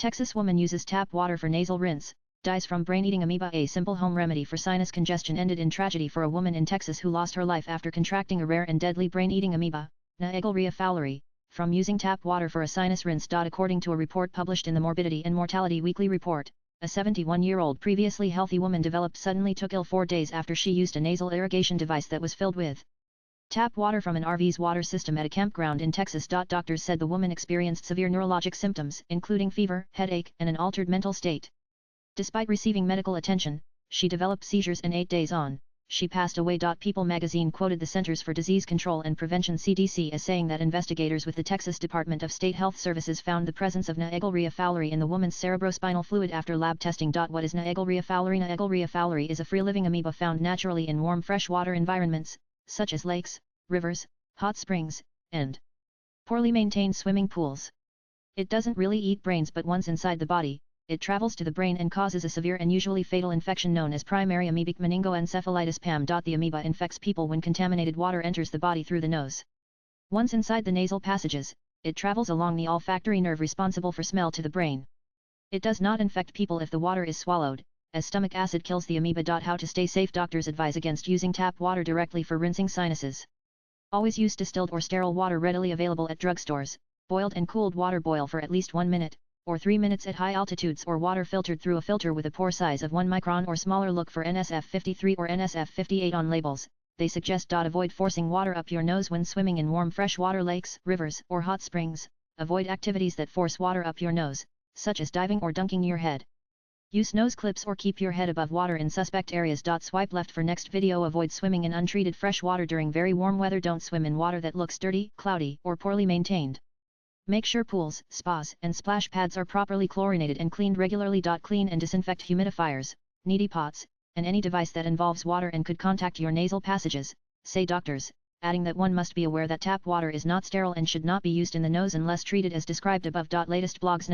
Texas woman uses tap water for nasal rinse, dies from brain-eating amoeba. A simple home remedy for sinus congestion ended in tragedy for a woman in Texas who lost her life after contracting a rare and deadly brain-eating amoeba, Nasal fowleri, from using tap water for a sinus rinse. According to a report published in the Morbidity and Mortality Weekly Report, a 71-year-old previously healthy woman suddenly took ill 4 days after she used a nasal irrigation device that was filled with tap water from an RV's water system at a campground in Texas. Doctors said the woman experienced severe neurologic symptoms, including fever, headache, and an altered mental state. Despite receiving medical attention, she developed seizures and 8 days on, she passed away. People magazine quoted the Centers for Disease Control and Prevention (CDC) as saying that investigators with the Texas Department of State Health Services found the presence of Nasal fowleri in the woman's cerebrospinal fluid after lab testing. What is Nasal fowleri? Nasal fowleri is a free-living amoeba found naturally in warm freshwater environments, such as lakes, rivers, hot springs, and poorly maintained swimming pools. It doesn't really eat brains, but once inside the body, it travels to the brain and causes a severe and usually fatal infection known as primary amoebic meningoencephalitis (PAM). The amoeba infects people when contaminated water enters the body through the nose. Once inside the nasal passages, it travels along the olfactory nerve responsible for smell to the brain. It does not infect people if the water is swallowed, as stomach acid kills the amoeba. How to stay safe? Doctors advise against using tap water directly for rinsing sinuses. Always use distilled or sterile water readily available at drugstores. Boiled and cooled water. Boil for at least 1 minute, or 3 minutes at high altitudes, or water filtered through a filter with a pore size of 1 micron or smaller. Look for NSF 53 or NSF 58 on labels. They suggest. Avoid forcing water up your nose when swimming in warm freshwater lakes, rivers, or hot springs. Avoid activities that force water up your nose, such as diving or dunking your head. Use nose clips or keep your head above water in suspect areas. Swipe left for next video. Avoid swimming in untreated fresh water during very warm weather. Don't swim in water that looks dirty, cloudy, or poorly maintained. Make sure pools, spas, and splash pads are properly chlorinated and cleaned regularly. Clean and disinfect humidifiers, neti pots, and any device that involves water and could contact your nasal passages, say doctors, adding that one must be aware that tap water is not sterile and should not be used in the nose unless treated as described above. Latest blogs.